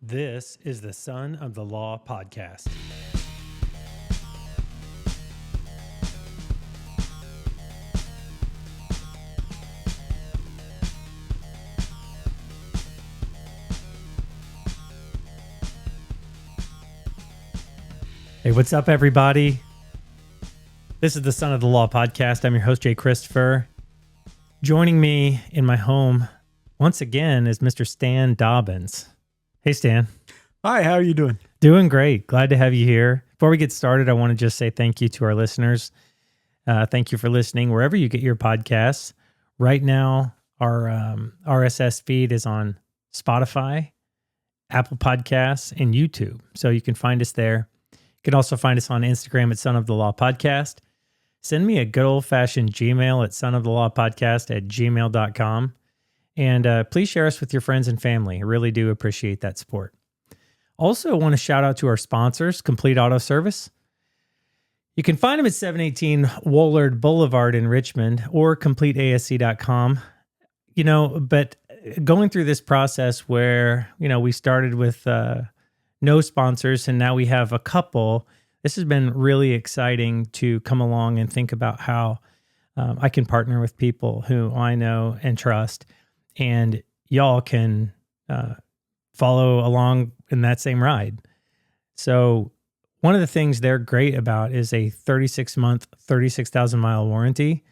This is the Son of the Law podcast. Hey, what's up, everybody? This is the Son of the Law podcast. I'm your host, Jay Christopher. Joining me in my home once again is Mr. Stan Dobbins. Hey, Stan. Hi, how are you doing? Doing great. Glad to have you here. Before we get started, I want to just say thank you to our listeners. Thank you for listening wherever you get your podcasts. Right now, our RSS feed is on Spotify, Apple Podcasts, and YouTube. So you can find us there. You can also find us on Instagram at Son of the Law Podcast. Send me a good old-fashioned Gmail at sonofthelawpodcast@gmail.com. And please share us with your friends and family. I really do appreciate that support. Also, I want to shout out to our sponsors, Complete Auto Service. You can find them at 718 Woolard Boulevard in Richmond or CompleteASC.com. But going through this process where, we started with no sponsors and now we have a couple, this has been really exciting to come along and think about how I can partner with people who I know and trust. And y'all can follow along in that same ride. So one of the things they're great about is a 36-month, 36,000-mile warranty.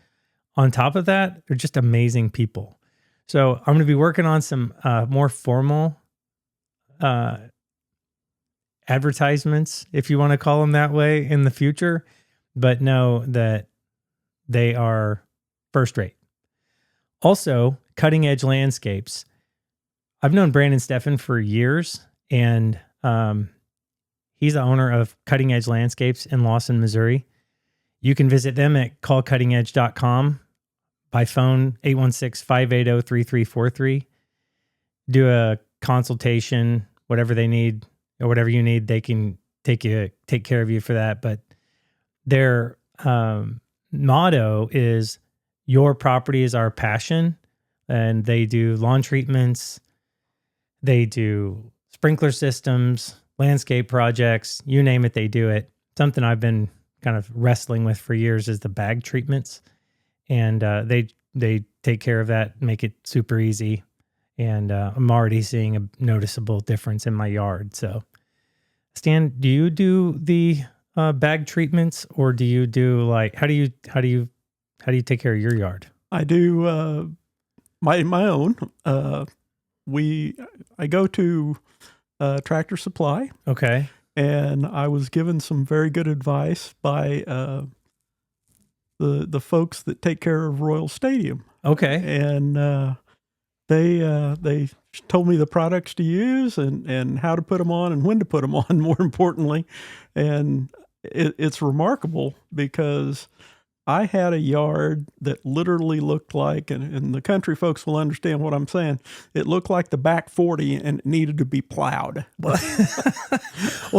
On top of that, they're just amazing people. So I'm going to be working on some more formal advertisements, if you want to call them that way, in the future. But know that they are first rate. Also, Cutting Edge Landscapes. I've known Brandon Steffen for years, and he's the owner of Cutting Edge Landscapes in Lawson, Missouri. You can visit them at callcuttingedge.com, by phone 816-580-3343. Do a consultation, whatever they need or whatever you need, they can take care of you for that. But their motto is "Your property is our passion." And they do lawn treatments, they do sprinkler systems, landscape projects, you name it, they do it. Something I've been kind of wrestling with for years is the bag treatments. And they take care of that, make it super easy. And I'm already seeing a noticeable difference in my yard. So, Stan, do you do the bag treatments, or do you do how do you take care of your yard? I do my own. I go to Tractor Supply. Okay. And I was given some very good advice by the folks that take care of Royal Stadium. Okay. And they told me the products to use and how to put them on and when to put them on, more importantly. And it's remarkable because I had a yard that literally looked like, and the country folks will understand what I'm saying, it looked like the back 40 and it needed to be plowed. Well,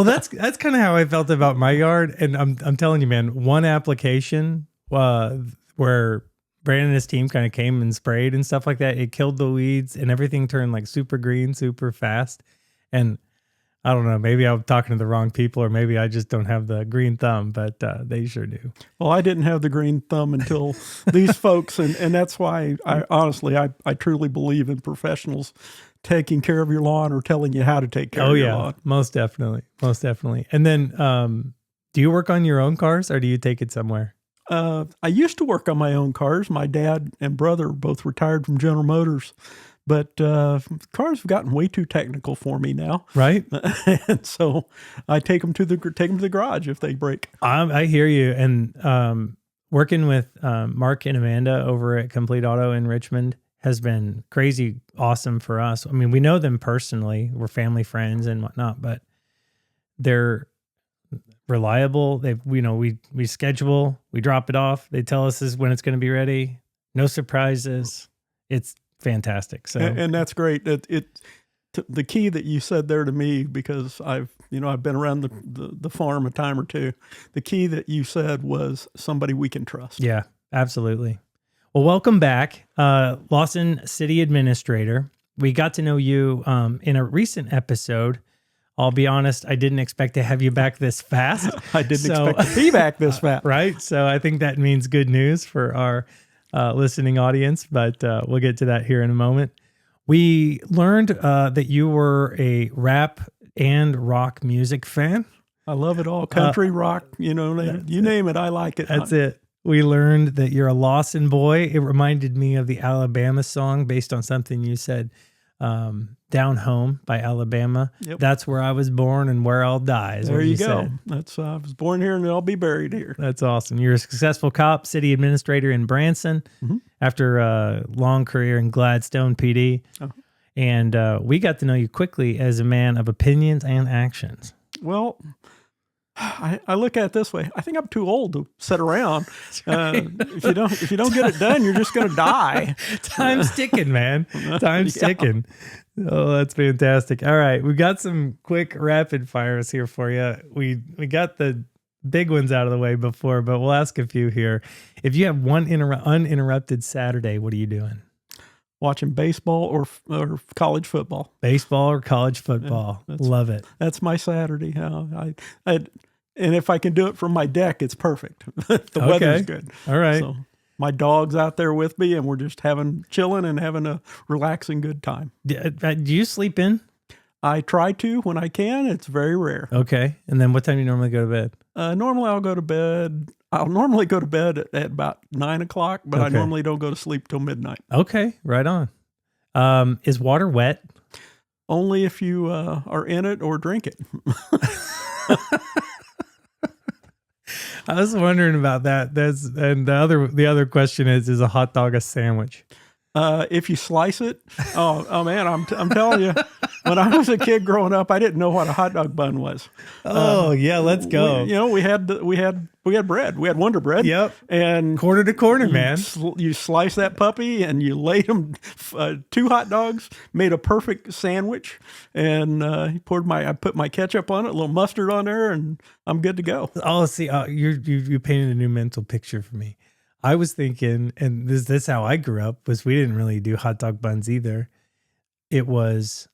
that's kind of how I felt about my yard. And I'm telling you, man, one application where Brandon and his team kind of came and sprayed and stuff like that, it killed the weeds and everything turned like super green, super fast. And I don't know, maybe I'm talking to the wrong people, or maybe I just don't have the green thumb, but they sure do. Well, I didn't have the green thumb until these folks, and that's why I truly believe in professionals taking care of your lawn or telling you how to take care of your lawn. Most definitely. And then do you work on your own cars, or do you take it somewhere? I used to work on my own cars. My dad and brother both retired from General Motors. But cars have gotten way too technical for me now, right? And so I take them to the garage if they break. I hear you. And working with Mark and Amanda over at Complete Auto in Richmond has been crazy awesome for us. I mean, we know them personally; we're family friends and whatnot. But they're reliable. We schedule, we drop it off. They tell us when it's going to be ready. No surprises. It's fantastic. So, and that's great. The key that you said there to me, because I've been around the farm a time or two. The key that you said was somebody we can trust. Yeah, absolutely. Well, welcome back, Lawson City Administrator. We got to know you in a recent episode. I'll be honest, I didn't expect to have you back this fast. I didn't expect to be back this fast. Right? So I think that means good news for our listening audience, but we'll get to that here in a moment. We learned that you were a rap and rock music fan. I love it all. Country, rock, you name it, I like it. That's it. We learned that you're a Lawson boy. It reminded me of the Alabama song based on something you said, Down Home by Alabama. Yep. That's where I was born and where I'll die. Is There what you you go. said. That's I was born here and I'll be buried here. That's awesome. You're a successful cop, city administrator in Branson after a long career in Gladstone PD. Oh. And we got to know you quickly as a man of opinions and actions. Well, I look at it this way. I think I'm too old to sit around. If you don't get it done, you're just going to die. Time's ticking, man. Time's ticking. Oh, that's fantastic. All right. We got some quick rapid fires here for you. We got the big ones out of the way before, but we'll ask a few here. If you have one uninterrupted Saturday, what are you doing? Watching baseball or college football. Baseball or college football. Yeah, Love it. That's my Saturday. And if I can do it from my deck, it's perfect. The weather's good. All right. So my dog's out there with me, and we're just chilling and having a relaxing good time. Do you sleep in? I try to when I can. It's very rare. Okay. And then what time do you normally go to bed? Normally I'll go to bed. I'll normally go to bed at about 9 o'clock, but I Okay. normally don't go to sleep till midnight. Okay. Right on. Is water wet? Only if you are in it or drink it. I was wondering about that. And the other question is a hot dog a sandwich? If you slice it, oh man, I'm telling you, when I was a kid growing up, I didn't know what a hot dog bun was. Oh yeah, let's go. We had bread. We had Wonder Bread. Yep. And Corner to corner, man. You slice that puppy and you laid them 2 hot dogs, made a perfect sandwich, and I put my ketchup on it, a little mustard on there, and I'm good to go. Oh, see, you painted a new mental picture for me. I was thinking, and this is how I grew up, was we didn't really do hot dog buns either. It was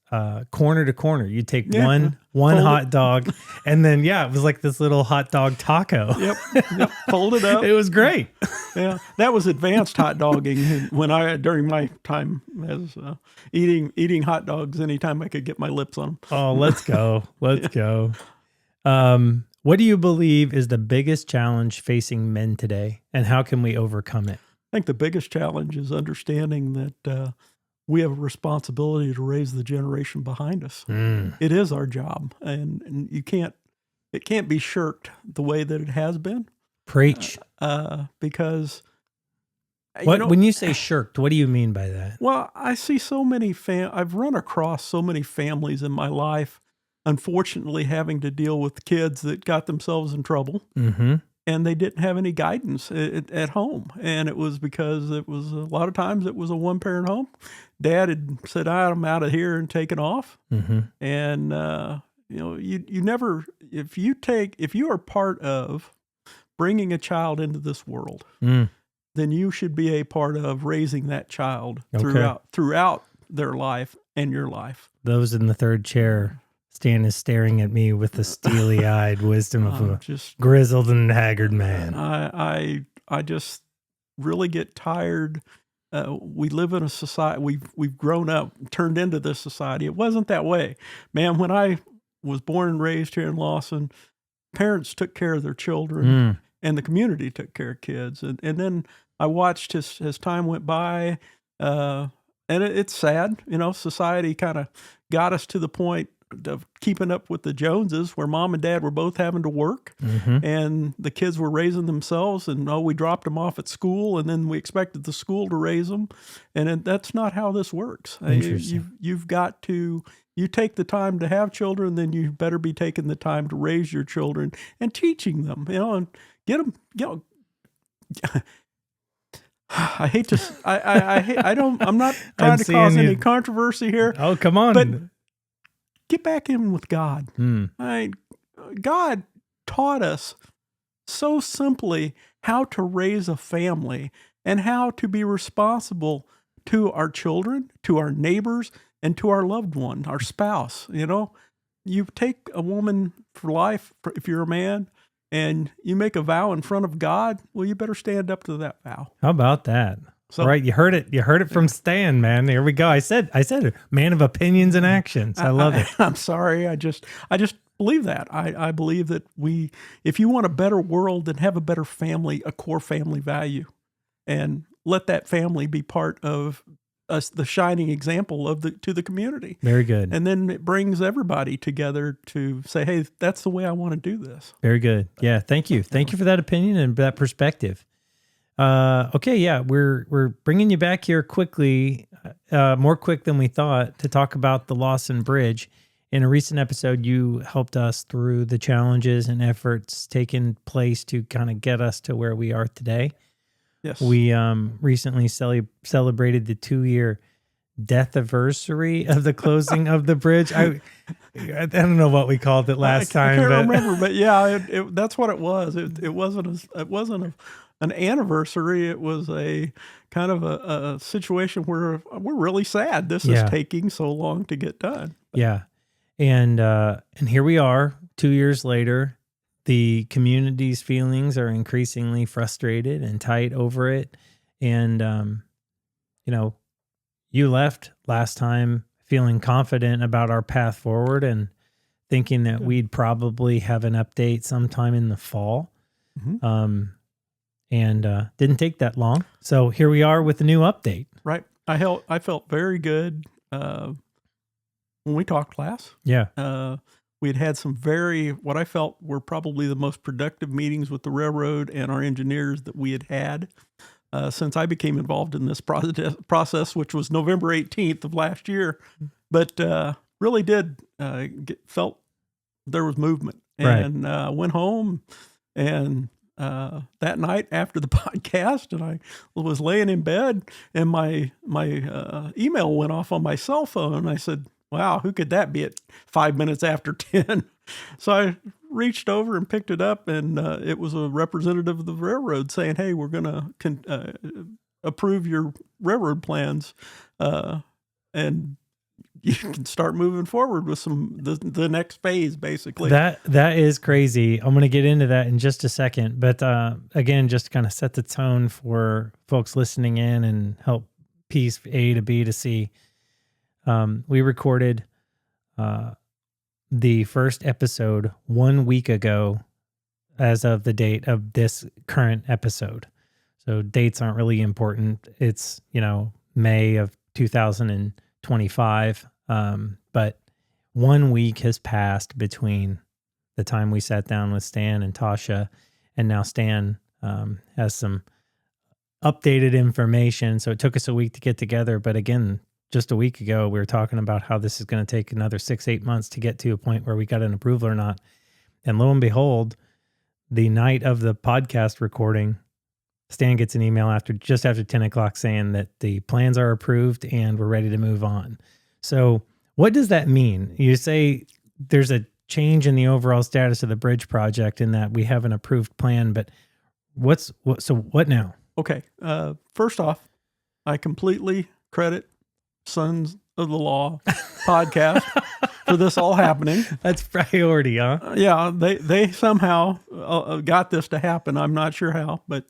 corner to corner. You take one hot dog, and then it was like this little hot dog taco. Yep. Fold it up. It was great. Yeah, that was advanced hot dogging during my time as eating hot dogs anytime I could get my lips on them. Oh, let's go. Let's go. What do you believe is the biggest challenge facing men today, and how can we overcome it? I think the biggest challenge is understanding that we have a responsibility to raise the generation behind us. It is our job, and it can't be shirked the way that it has been. Preach. Because when you say shirked, what do you mean by that? Well, I see so many I've run across so many families in my life, unfortunately having to deal with kids that got themselves in trouble. Mm-hmm. And they didn't have any guidance at home. And it was because a lot of times it was a one-parent home. Dad had said, I'm out of here and taken off. Mm-hmm. And, you never, if you are part of bringing a child into this world, then you should be a part of raising that child throughout their life and your life. Those in the third chair, Stan is staring at me with the steely-eyed wisdom of a grizzled and haggard man. I just really get tired. We live in a society. We've grown up, turned into this society. It wasn't that way, man. When I was born and raised here in Lawson, parents took care of their children, and the community took care of kids. And then I watched as time went by, and it's sad. Society kind of got us to the point of keeping up with the Joneses, where mom and dad were both having to work, and the kids were raising themselves, and we dropped them off at school, and then we expected the school to raise them, and that's not how this works. You've got to, you take the time to have children, then you better be taking the time to raise your children and teaching them, and get them, I hate to, I'm not trying to cause any controversy here. Oh, come on. But get back in with God. God taught us so simply how to raise a family and how to be responsible to our children, to our neighbors, and to our loved one, our spouse. You take a woman for life, if you're a man, and you make a vow in front of God, well, you better stand up to that vow. How about that? So, right. You heard it. You heard it from Stan, man. Here we go. I said it. Man of opinions and actions. I love it. I'm sorry. I just believe that. I believe that if you want a better world, then have a better family, a core family value, and let that family be part of us, the shining example to the community. Very good. And then it brings everybody together to say, hey, that's the way I want to do this. Very good. Yeah. Thank you. Thank you for that opinion and that perspective. Okay. Yeah. We're bringing you back here quickly, more quick than we thought, to talk about the Lawson Bridge. In a recent episode, you helped us through the challenges and efforts taking place to kind of get us to where we are today. Yes. We recently celebrated the 2-year death anniversary of the closing of the bridge. I don't know what we called it last time. I can't remember, but yeah, that's what it was. It wasn't an anniversary. It was a kind of a situation where we're really sad this is taking so long to get done. Yeah. And here we are 2 years later. The community's feelings are increasingly frustrated and tight over it. And, you left last time feeling confident about our path forward and thinking that we'd probably have an update sometime in the fall. Mm-hmm. And didn't take that long. So here we are with a new update. Right. I felt very good when we talked last. Yeah. We had some what I felt were probably the most productive meetings with the railroad and our engineers that we had since I became involved in this process, which was November 18th of last year. But really did felt there was movement. And went home, and that night after the podcast, and I was laying in bed, and my email went off on my cell phone, and I said, wow, who could that be at 5 minutes after 10? So I reached over and picked it up, and it was a representative of the railroad saying, hey, we're going to approve your railroad plans, and you can start moving forward with the next phase, basically. That is crazy. I'm going to get into that in just a second. But again, just to kind of set the tone for folks listening in and help piece A to B to C. We recorded the first episode 1 week ago as of the date of this current episode. So dates aren't really important. It's, May of 2025. But 1 week has passed between the time we sat down with Stan and Tasha, and now Stan has some updated information. So it took us a week to get together. But again, just a week ago, we were talking about how this is going to take another 6-8 months to get to a point where we got an approval or not. And lo and behold, the night of the podcast recording, Stan gets an email just after 10 o'clock saying that the plans are approved and we're ready to move on. So what does that mean? You say there's a change in the overall status of the bridge project in that we have an approved plan, but so what now? Okay. First off, I completely credit Sons of the Law podcast for this all happening. That's priority, huh? Yeah, they somehow got this to happen. I'm not sure how, but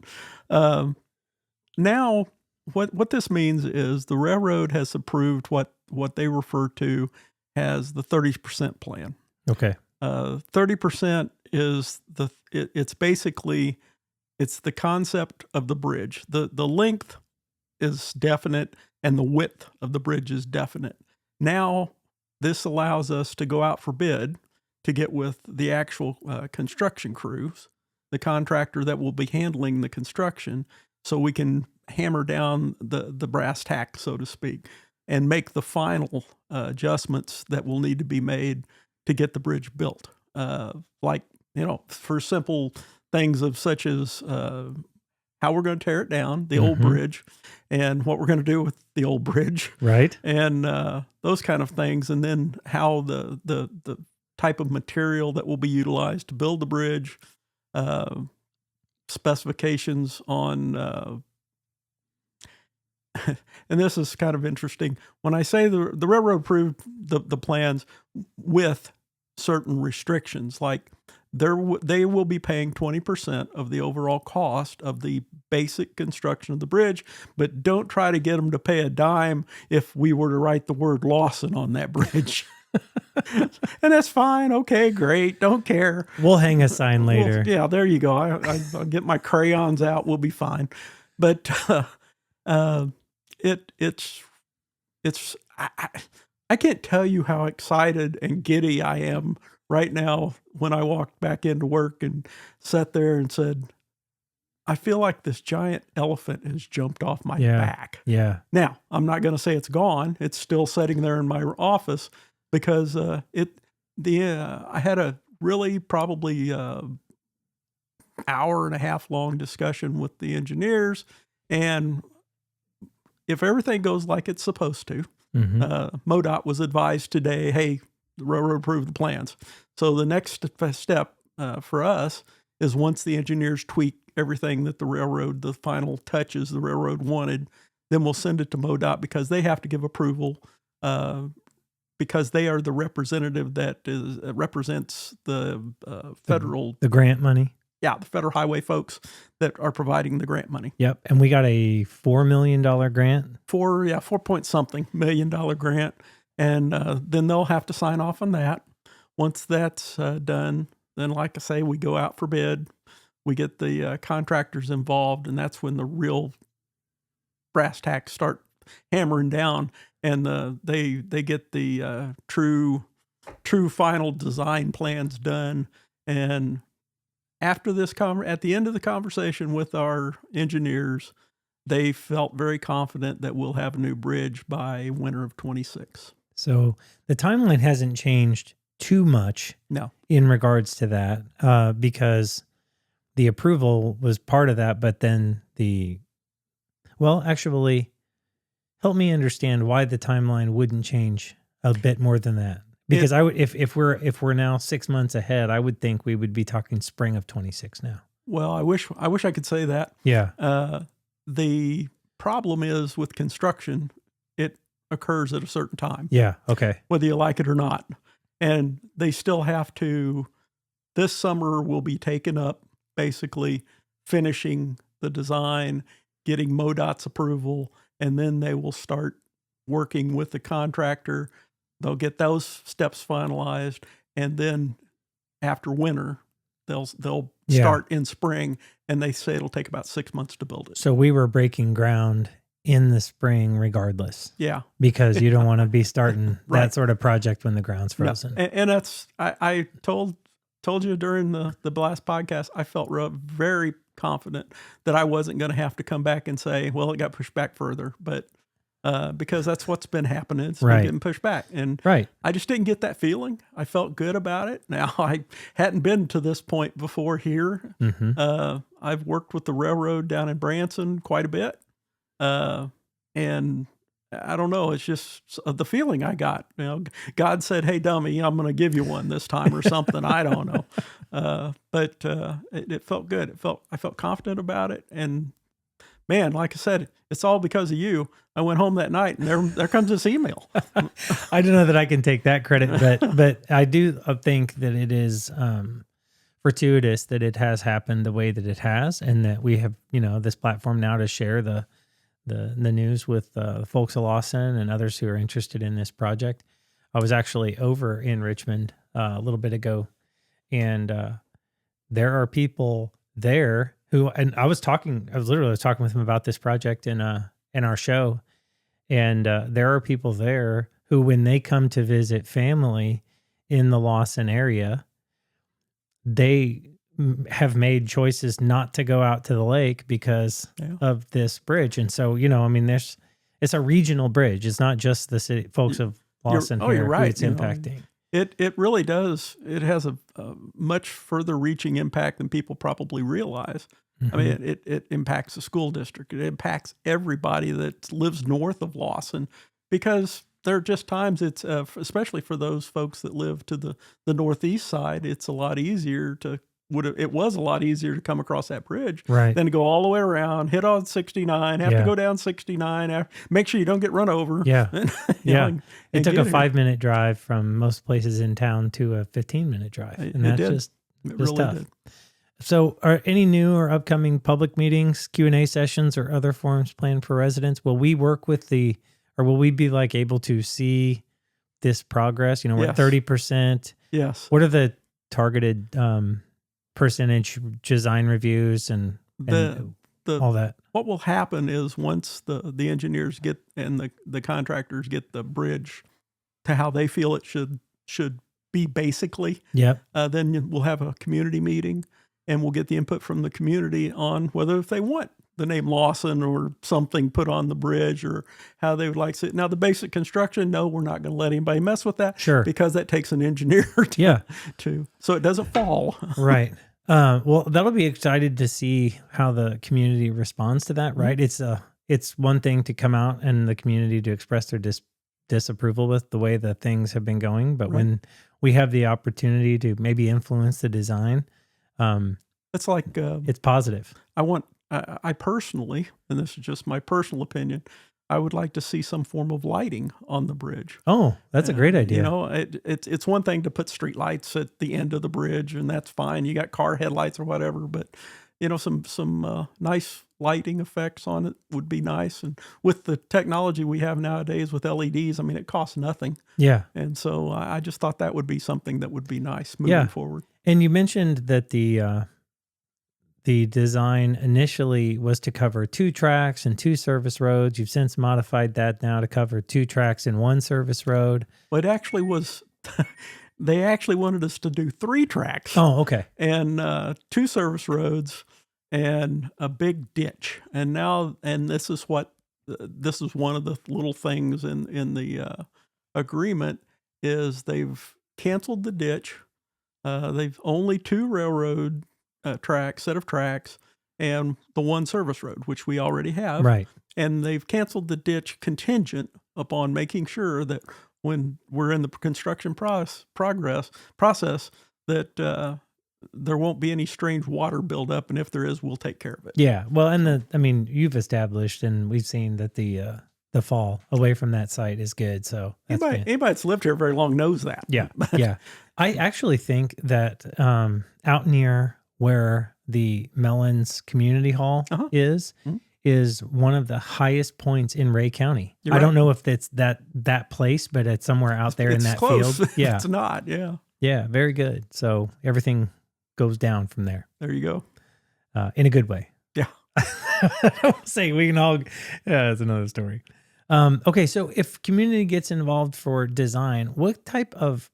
now what this means is the railroad has approved what they refer to as the 30% plan. Okay. 30% is it's basically the concept of the bridge. The length is definite, and the width of the bridge is definite. Now, this allows us to go out for bid to get with the actual construction crews, the contractor that will be handling the construction, so we can hammer down the brass tacks, so to speak, and make the final adjustments that will need to be made to get the bridge built. For simple things of such as how we're going to tear it down, the old bridge, and what we're going to do with the old bridge, right? And those kind of things, and then how the type of material that will be utilized to build the bridge, specifications on and this is kind of interesting. When I say the railroad approved the plans with certain restrictions, like they will be paying 20% of the overall cost of the basic construction of the bridge, but don't try to get them to pay a dime if we were to write the word Lawson on that bridge. And that's fine. Okay, great. Don't care. We'll hang a sign later. Yeah, there you go. I'll get my crayons out. We'll be fine. But I can't tell you how excited and giddy I am right now when I walked back into work and sat there and said, I feel like this giant elephant has jumped off my back. Yeah. Now, I'm not going to say it's gone. It's still sitting there in my office because I had a really probably hour and a half long discussion with the engineers, and if everything goes like it's supposed to, MoDOT was advised today, hey, the railroad approved the plans. So the next step for us is once the engineers tweak everything that the final touches the railroad wanted, then we'll send it to MoDOT because they have to give approval because they are the representative that represents the federal... The grant money? Yeah, the federal highway folks that are providing the grant money. Yep, and we got a $4 million grant? 4 million grant, and then they'll have to sign off on that. Once that's done, then like I say, we go out for bid, we get the contractors involved, and that's when the real brass tacks start hammering down, and they get the true final design plans done. And after this, at the end of the conversation with our engineers, they felt very confident that we'll have a new bridge by winter of 26. So the timeline hasn't changed too much in regards to that because the approval was part of that, but then actually, help me understand why the timeline wouldn't change a bit more than that. Because if we're now 6 months ahead, I would think we would be talking spring of 26 now. Well, I wish I could say that. Yeah. The problem is with construction, it occurs at a certain time. Yeah. Okay. Whether you like it or not. And they still have to, this summer will be taken up basically finishing the design, getting MoDOT's approval, and then they will start working with the contractor. They'll get those steps finalized, and then after winter, they'll start in spring, and they say it'll take about 6 months to build it. So we were breaking ground in the spring regardless. Yeah. Because you don't want to be starting that sort of project when the ground's frozen. No. And that's, I told you during the last podcast, I felt very confident that I wasn't going to have to come back and say, well, it got pushed back further, but because that's what's been happening. It's been getting pushed back. And I just didn't get that feeling. I felt good about it. Now, I hadn't been to this point before here. I've worked with the railroad down in Branson quite a bit. And I don't know, it's just the feeling I got. You know, God said, hey, dummy, I'm going to give you one this time or something. I don't know. But it felt good. I felt confident about it. And man, like I said, it's all because of you. I went home that night and there comes this email. I don't know that I can take that credit, but I do think that it is fortuitous that it has happened the way that it has, and that we have, this platform now to share the news with the folks of Lawson and others who are interested in this project. I was actually over in Richmond a little bit ago, and there are people there who, and I was literally talking with them about this project in our show. And there are people there who, when they come to visit family in the Lawson area, they have made choices not to go out to the lake because of this bridge. And so, it's a regional bridge. It's not just the city folks of Lawson here who it's impacting. It really does. It has a much further reaching impact than people probably realize. I mean, it impacts the school district. It impacts everybody that lives north of Lawson, because there are just times it's, especially for those folks that live to the northeast side, it's a lot easier to it was a lot easier to come across that bridge Right. than to go all the way around, hit on 69, have to Yeah. go down 69, make sure you don't get run over. Yeah. and, Yeah. and It took get a here. 5-minute drive from most places in town to a 15-minute drive. And that's just It really tough. did. So are any new or upcoming public meetings, Q&A sessions, or other forums planned for residents? Will we work with or will we be like able to see this progress? We're at Yes. 30%. Yes. What are the targeted percentage design reviews and all that? What will happen is once the engineers get and the contractors get the bridge to how they feel it should be basically, Yep. then we'll have a community meeting and we'll get the input from the community on whether if they want the name Lawson or something put on the bridge or how they would like to. Now, the basic construction, no, we're not going to let anybody mess with that. Sure. Because that takes an engineer so it doesn't fall. Right. Well, that'll be excited to see how the community responds to that, right? It's one thing to come out and the community to express their disapproval with the way that things have been going, but when we have the opportunity to maybe influence the design, it's like it's positive. I personally, and this is just my personal opinion, I would like to see some form of lighting on the bridge. Oh, that's a great idea. It's one thing to put street lights at the end of the bridge, and that's fine. You got car headlights or whatever, but some nice lighting effects on it would be nice. And with the technology we have nowadays with LEDs, I mean, it costs nothing. Yeah. And so I just thought that would be something that would be nice moving forward. And you mentioned that the design initially was to cover 2 tracks and 2 service roads. You've since modified that now to cover 2 tracks and 1 service road. Well, it actually was, they actually wanted us to do 3 tracks. Oh, okay. And 2 service roads and a big ditch. And this is one of the little things in the agreement is they've canceled the ditch. They've only 2 railroad set of tracks, and the 1 service road, which we already have. Right. And they've canceled the ditch contingent upon making sure that when we're in the construction process, that there won't be any strange water buildup, and if there is, we'll take care of it. Yeah. Well, and you've established, and we've seen that the fall away from that site is good. So Anybody that's lived here very long knows that. Yeah. Yeah. I actually think that out near where the Mellons Community Hall is one of the highest points in Ray County. I don't know if it's that place, but it's somewhere out there in that close. field. Yeah. It's not. Yeah. Yeah. Very good. So everything goes down from there. There you go. In a good way. Yeah. I don't say we can all. Yeah, that's another story. Okay. So if community gets involved for design, what type of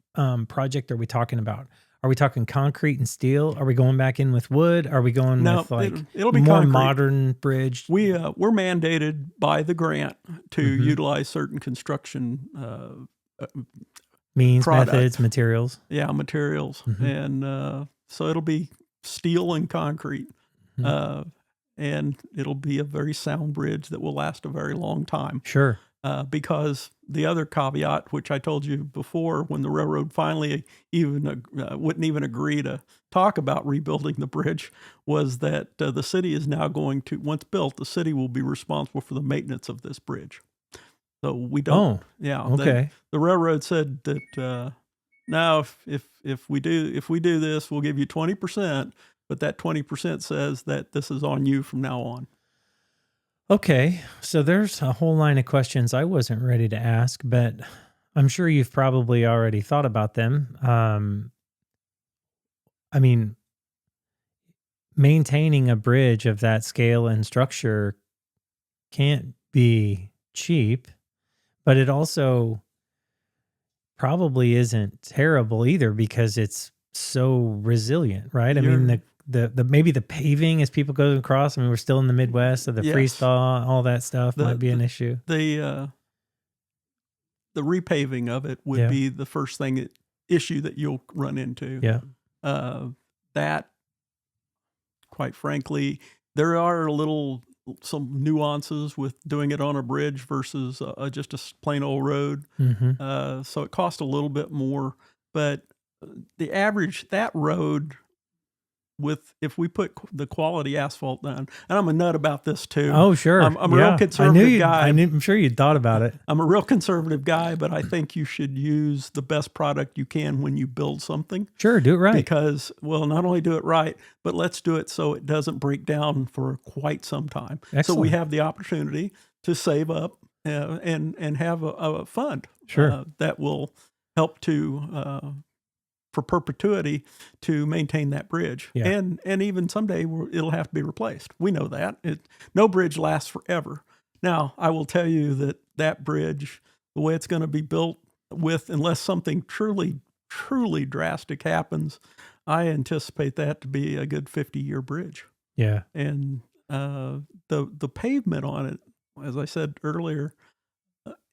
project are we talking about? Are we talking concrete and steel? Are we going back in with wood? Are we going with it'll be more concrete. modern bridge? We're mandated by the grant to utilize certain construction means, product. methods, materials. Yeah, materials. And so it'll be steel and concrete. And it'll be a very sound bridge that will last a very long time. Sure. Because the other caveat, which I told you before, when the railroad finally wouldn't even agree to talk about rebuilding the bridge, was that the city is now going to, once built, the city will be responsible for the maintenance of this bridge. So we don't. Oh, yeah. Okay. The railroad said that now if we do this, we'll give you 20%, but that 20% says that this is on you from now on. Okay, so there's a whole line of questions I wasn't ready to ask, but I'm sure you've probably already thought about them. I mean, maintaining a bridge of that scale and structure can't be cheap, but it also probably isn't terrible either because it's so resilient, right? I mean, the maybe the paving as people go across. I mean, we're still in the Midwest, so the freeze thaw, all that stuff might be an issue. The repaving of it would be the first issue that you'll run into. Yeah. That, quite frankly, there are some nuances with doing it on a bridge versus just a plain old road. So it costs a little bit more, but the average, that road if we put the quality asphalt down, and I'm a nut about this too. Oh, sure. I'm a real conservative guy. I'm sure you thought about it. I'm a real conservative guy, but I think you should use the best product you can when you build something. Sure, do it right. Because, well, not only do it right, but let's do it so it doesn't break down for quite some time. Excellent. So we have the opportunity to save up and have a fund Sure. that will help to for perpetuity to maintain that bridge. Yeah. And even someday it'll have to be replaced. We know that. No bridge lasts forever. Now, I will tell you that bridge, the way it's going to be built unless something truly, truly drastic happens, I anticipate that to be a good 50-year bridge. Yeah. And the pavement on it, as I said earlier,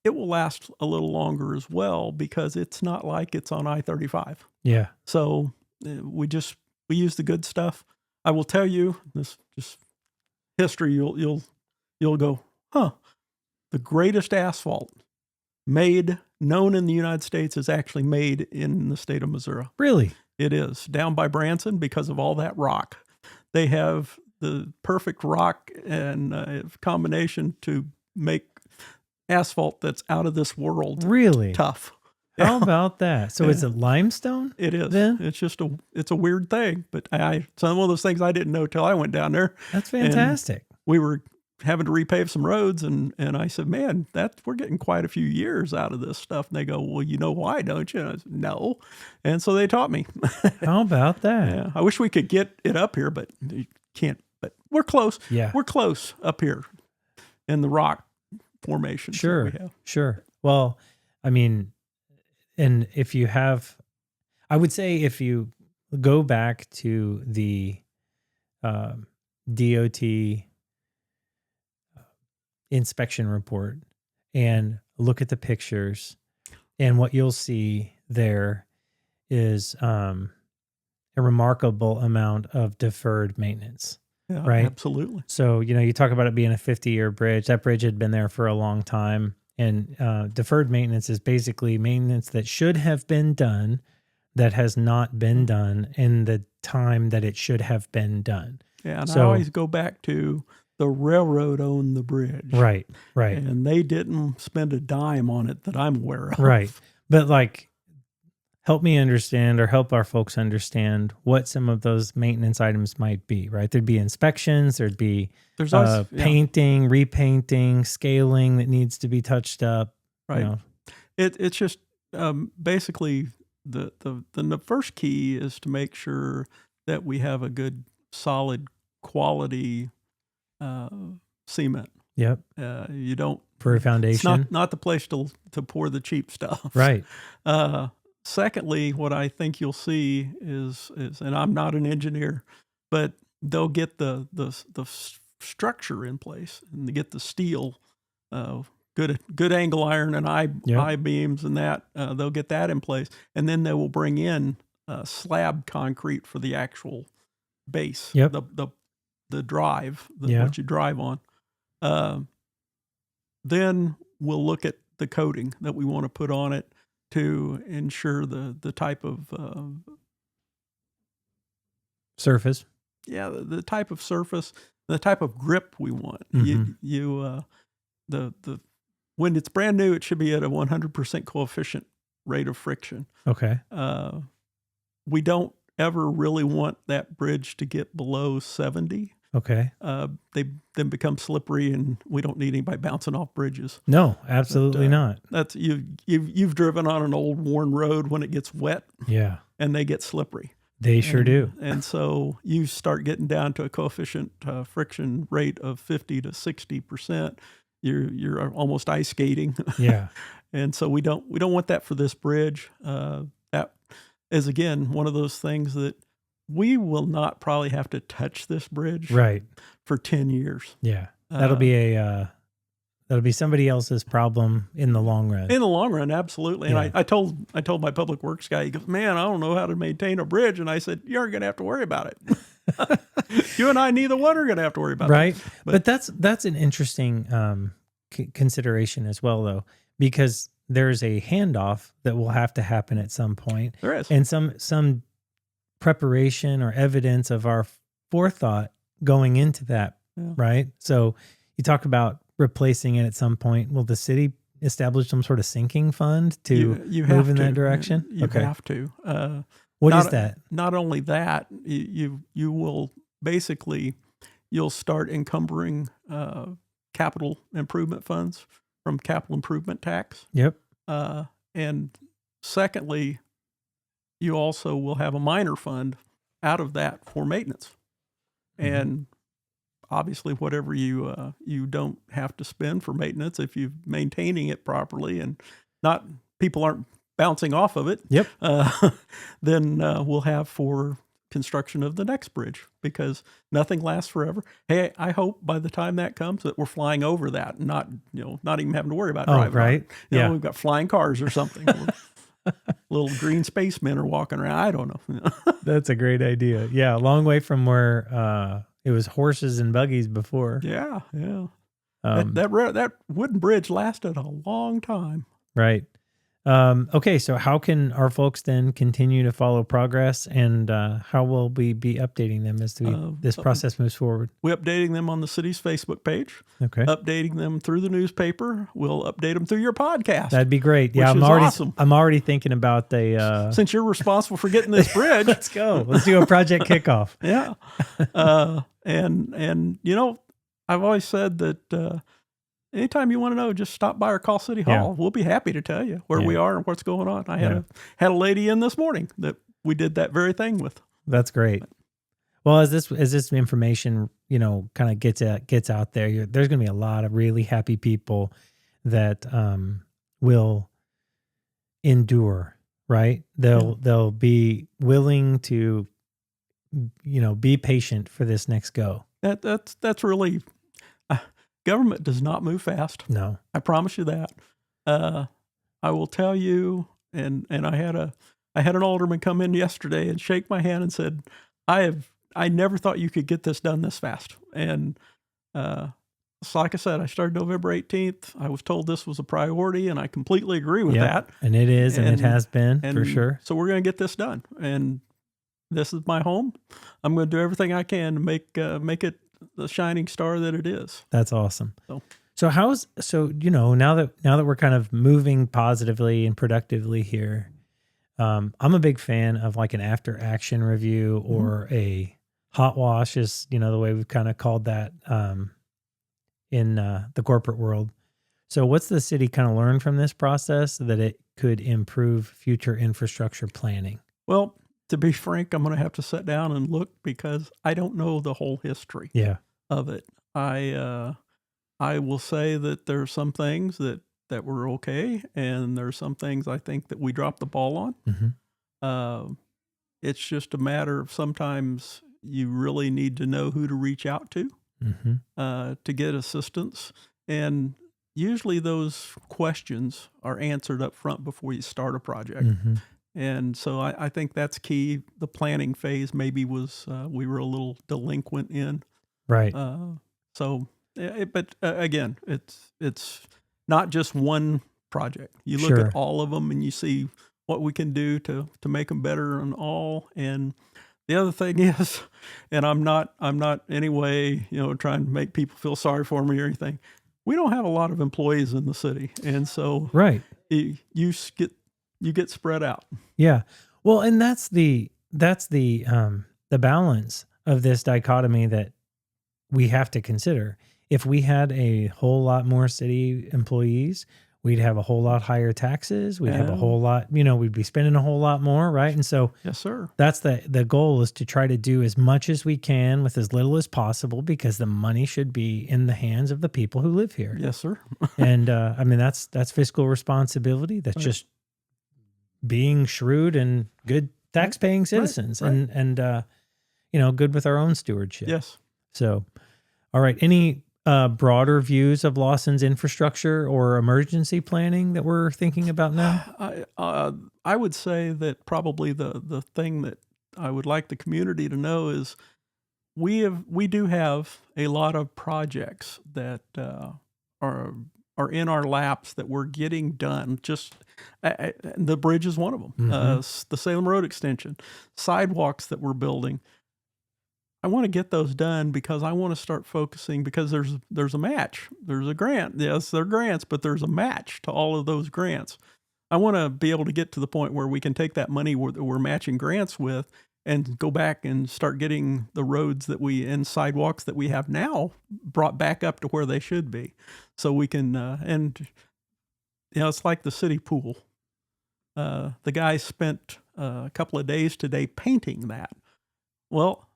it will last a little longer as well because it's not like it's on I-35. Yeah. So we use the good stuff. I will tell you this just history. You'll go, huh? The greatest asphalt known in the United States is actually made in the state of Missouri. Really? It is down by Branson because of all that rock. They have the perfect rock and combination to make asphalt that's out of this world. Really tough. How about that? So is it limestone? It is. Then? It's just it's a weird thing, but some of those things I didn't know till I went down there. That's fantastic. And we were having to repave some roads, and I said, man, we're getting quite a few years out of this stuff. And they go, well, you know why, don't you? And I said, no. And so they taught me. How about that? Yeah. I wish we could get it up here, but you can't. But we're close. Yeah. We're close up here in the rock formation. Sure. We have. Sure. Well, I mean, and if you have, I would say if you go back to the DOT inspection report and look at the pictures, and what you'll see there is a remarkable amount of deferred maintenance. Yeah, right? Absolutely. So, you talk about it being a 50-year bridge. That bridge had been there for a long time. And deferred maintenance is basically maintenance that should have been done that has not been done in the time that it should have been done. Yeah, and I always go back to the railroad owned the bridge. Right, right. And they didn't spend a dime on it that I'm aware of. Right. But help me understand, or help our folks understand what some of those maintenance items might be, right? There'd be inspections, there'd be painting, repainting, scaling that needs to be touched up. Right. It's just basically the first key is to make sure that we have a good, solid, quality cement. Yep. You don't for a foundation. It's not the place to pour the cheap stuff. Right. Secondly, what I think you'll see is, and I'm not an engineer, but they'll get the structure in place and they get the steel, good angle iron and I beams and that they'll get that in place, and then they will bring in slab concrete for the actual base. Yep. The drive, what you drive on. Then we'll look at the coating that we want to put on it to ensure the type of surface. Yeah, the type of surface, the type of grip we want. Mm-hmm. When it's brand new, it should be at a 100% coefficient rate of friction. Okay. We don't ever really want that bridge to get below 70. Okay. They then become slippery, and we don't need anybody bouncing off bridges. No, absolutely not. That's you've driven on an old worn road when it gets wet. Yeah. And they get slippery. They sure do. And so you start getting down to a coefficient friction rate of 50 to 60%. You're almost ice skating. Yeah. And so we don't want that for this bridge. That is again one of those things that we will not probably have to touch this bridge for 10 years. Yeah. That'll be somebody else's problem in the long run. In the long run, absolutely. Yeah. And I told my public works guy, he goes, man, I don't know how to maintain a bridge. And I said, you aren't going to have to worry about it. You and I, neither one are going to have to worry about it. Right. But that's an interesting consideration as well, though, because there's a handoff that will have to happen at some point. There is. And some preparation or evidence of our forethought going into that, Yeah. right? So you talk about replacing it at some point. Will the city establish some sort of sinking fund to You move have in to. that direction? You Okay. have to. What is not, that? Not only that, you will basically, you'll start encumbering capital improvement funds from capital improvement tax. Yep. And secondly, you also will have a minor fund out of that for maintenance. And obviously, whatever you don't have to spend for maintenance, if you're maintaining it properly and not people aren't bouncing off of it, Yep. then we'll have for construction of the next bridge, because nothing lasts forever. Hey, I hope by the time that comes that we're flying over that and not even having to worry about driving. Right. On. We've got flying cars or something. Little green spacemen are walking around. I don't know. That's a great idea. Yeah. A long way from where it was horses and buggies before. Yeah. That wooden bridge lasted a long time. Right. Okay, so how can our folks then continue to follow progress, and how will we be updating them as this process moves forward? We're updating them on the city's Facebook page. Okay. Updating them through the newspaper. We'll update them through your podcast. That'd be great. Yeah, awesome. I'm already thinking about the. Since you're responsible for getting this bridge, let's go. Let's do a project kickoff. Yeah. And I've always said that. Anytime you want to know, just stop by or call City Hall. Yeah. We'll be happy to tell you where we are and what's going on. I had a lady in this morning that we did that very thing with. That's great. Well, as this information, kind of gets out there, there's going to be a lot of really happy people that will endure, right? They'll be willing to, be patient for this next go. That's really. Government does not move fast. No. I promise you that. I will tell you, and I had an alderman come in yesterday and shake my hand and said, I never thought you could get this done this fast. And so like I said, I started November 18th. I was told this was a priority, and I completely agree with that. And it is, and it has been, for sure. So we're going to get this done. And this is my home. I'm going to do everything I can to make it the shining star that it is. That's awesome. So now that we're kind of moving positively and productively here, I'm a big fan of like an after action review or a hot wash, is the way we've kind of called that in the corporate world. So what's the city kind of learned from this process so that it could improve future infrastructure planning? Well, to be frank, I'm going to have to sit down and look, because I don't know the whole history of it. I will say that there are some things that were okay, and there are some things I think that we dropped the ball on. It's just a matter of sometimes you really need to know who to reach out to get assistance. And usually those questions are answered up front before you start a project. And so I think that's key. The planning phase maybe was we were a little delinquent in. Right. But again, it's not just one project. You look at all of them and you see what we can do to make them better on all. And the other thing is, and I'm not anyway, trying to make people feel sorry for me or anything. We don't have a lot of employees in the city, and so you get spread out. Yeah. Well, and that's the balance of this dichotomy that we have to consider. If we had a whole lot more city employees, we'd have a whole lot higher taxes. We'd have a whole lot, we'd be spending a whole lot more, right? And so yes, sir. That's the goal, is to try to do as much as we can with as little as possible, because the money should be in the hands of the people who live here. Yes, sir. And that's fiscal responsibility. That's just being shrewd and good tax-paying citizens, and good with our own stewardship. Yes. So, all right. Any broader views of Lawson's infrastructure or emergency planning that we're thinking about now? I would say that probably the thing that I would like the community to know is we do have a lot of projects that are in our laps that we're getting done. Just The bridge is one of them. Mm-hmm. The Salem Road extension, sidewalks that we're building. I want to get those done because I want to start focusing, because there's a match. There's a grant. Yes, they're grants, but there's a match to all of those grants. I want to be able to get to the point where we can take that money we're matching grants with and go back and start getting the roads and sidewalks that we have now brought back up to where they should be. So we can, it's like the city pool. The guy spent a couple of days today painting that. Well,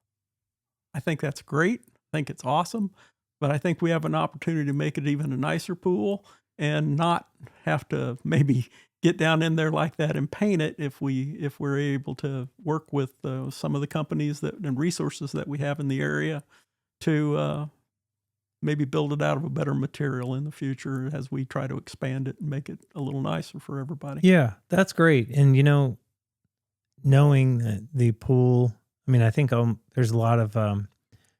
I think that's great. I think it's awesome. But I think we have an opportunity to make it even a nicer pool and not have to maybe get down in there like that and paint it if we're able to work with some of the companies and resources that we have in the area to maybe build it out of a better material in the future as we try to expand it and make it a little nicer for everybody. Yeah, that's great. And, knowing that the pool, I think there's a lot of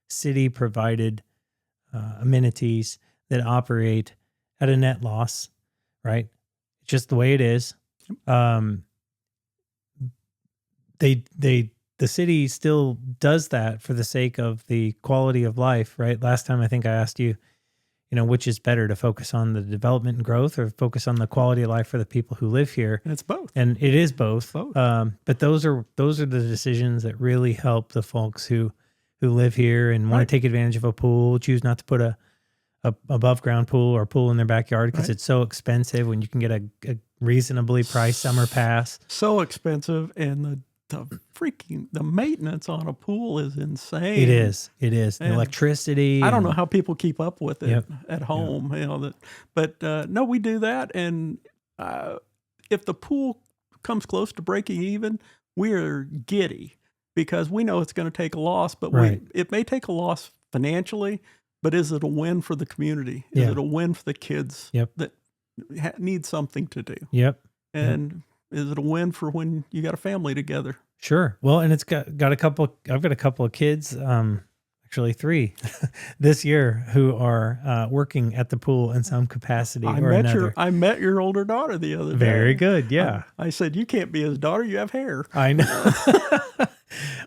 city provided amenities that operate at a net loss, right? It's just the way it is. The city still does that for the sake of the quality of life, right? Last time I think I asked you, which is better, to focus on the development and growth or focus on the quality of life for the people who live here? And it's both. And it is both. Both. But those are the decisions that really help the folks who live here and want to take advantage of a pool, choose not to put a above ground pool or pool in their backyard because it's so expensive when you can get a reasonably priced summer pass. So expensive, and the maintenance on a pool is insane. It is. The electricity. I don't know how people keep up with it at home. But no, we do that. And if the pool comes close to breaking even, we're giddy because we know it's going to take a loss. But it may take a loss financially, but is it a win for the community? Is it a win for the kids that need something to do? And is it a win for when you got a family together? Sure. Well, and it's got a couple. I've got a couple of kids, actually 3, this year who are working at the pool in some capacity or another. I met your older daughter the other day. Very good. Yeah. I said, you can't be his daughter. You have hair. I know.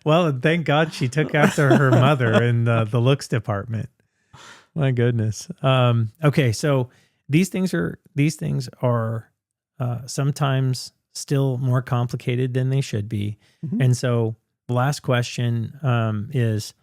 Well, and thank God she took after her mother in the looks department. My goodness. Okay. So these things are sometimes still more complicated than they should be. Mm-hmm. And so the last question is,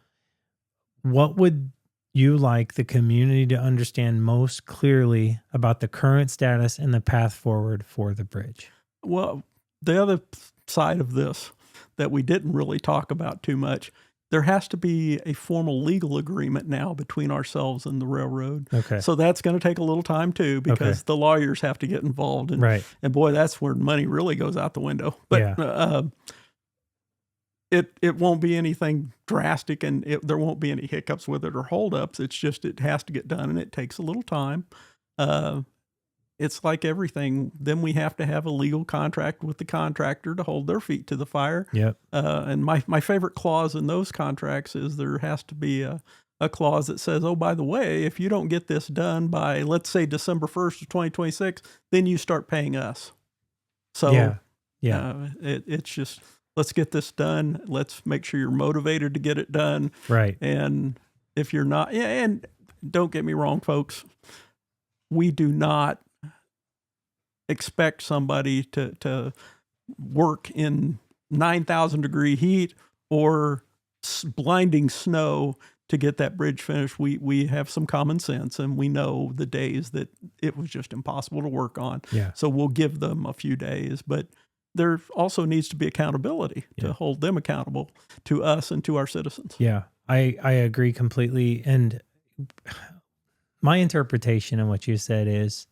what would you like the community to understand most clearly about the current status and the path forward for the bridge? Well, the other side of this that we didn't really talk about too much, there has to be a formal legal agreement now between ourselves and the railroad. Okay. So that's going to take a little time too, because the lawyers have to get involved. And, and boy, that's where money really goes out the window. But it won't be anything drastic, and there won't be any hiccups with it or holdups. It's just it has to get done, and it takes a little time. It's like everything. Then we have to have a legal contract with the contractor to hold their feet to the fire. And my favorite clause in those contracts is there has to be a clause that says, oh, by the way, if you don't get this done by, let's say, December 1st of 2026, then you start paying us. So it's just, let's get this done. Let's make sure you're motivated to get it done. Right. And if you're not, and don't get me wrong, folks, we do not expect somebody to work in 9,000 degree heat or blinding snow to get that bridge finished. We have some common sense, and we know the days that it was just impossible to work on. So we'll give them a few days, but there also needs to be accountability to hold them accountable to us and to our citizens. I agree completely. And my interpretation of what you said is,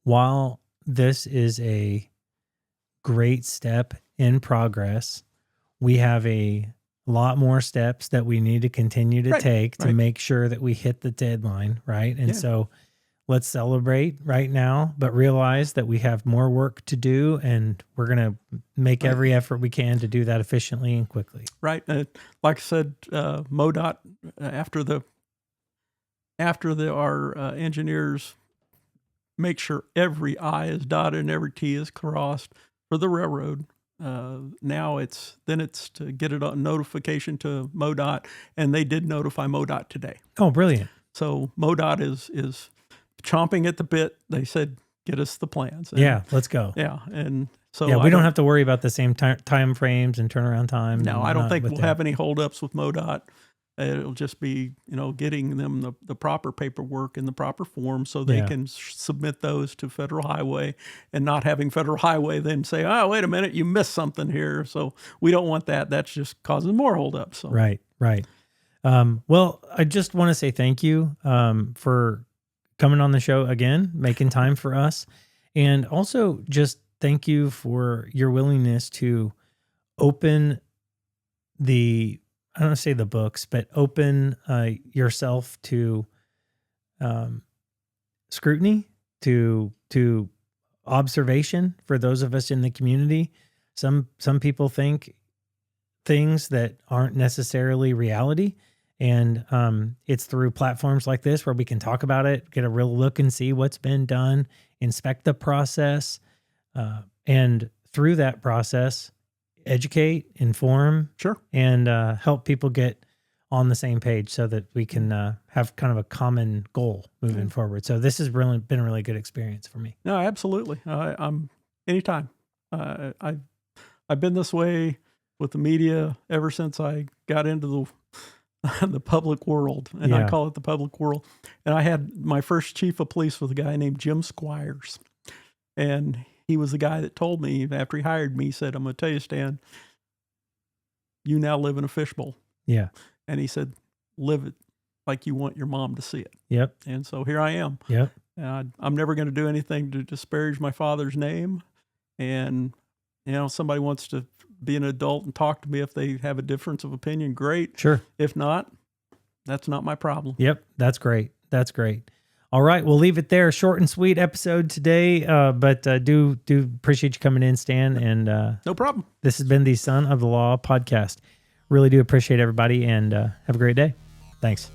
while this is a great step in progress, we have a lot more steps that we need to continue to take to make sure that we hit the deadline, right? And so let's celebrate right now, but realize that we have more work to do, and we're going to make every effort we can to do that efficiently and quickly. Right. Like I said, MoDOT, after our engineers make sure every I is dotted and every T is crossed for the railroad. Now it's to get a notification to MoDOT, and they did notify MoDOT today. Oh, brilliant. So MoDOT is chomping at the bit. They said, get us the plans. And, yeah, let's go. Yeah. And so we don't have to worry about the same time frames and turnaround time. No, I don't think we'll have any holdups with MoDOT. It'll just be, getting them the proper paperwork in the proper form so they can submit those to Federal Highway, and not having Federal Highway then say, oh, wait a minute, you missed something here. So we don't want that. That's just causing more holdups. So. Right. Well, I just want to say thank you for coming on the show again, making time for us. And also just thank you for your willingness to open I don't want to say the books, but open yourself to scrutiny, to observation for those of us in the community. Some people think things that aren't necessarily reality. And it's through platforms like this where we can talk about it, get a real look and see what's been done, inspect the process, and through that process, educate, inform, and help people get on the same page so that we can have kind of a common goal moving forward. So this has really been a really good experience for me. No, absolutely. I'm anytime. I've been this way with the media ever since I got into the public world, and I call it the public world. And I had my first chief of police was a guy named Jim Squires, and he was the guy that told me after he hired me, he said, I'm going to tell you, Stan, you now live in a fishbowl. Yeah. And he said, live it like you want your mom to see it. Yep. And so here I am. Yep. I'm never going to do anything to disparage my father's name. And, somebody wants to be an adult and talk to me if they have a difference of opinion, great. Sure. If not, that's not my problem. Yep. That's great. That's great. All right, we'll leave it there. Short and sweet episode today, but do appreciate you coming in, Stan. And no problem. This has been the Son of the Law podcast. Really do appreciate everybody, and have a great day. Thanks.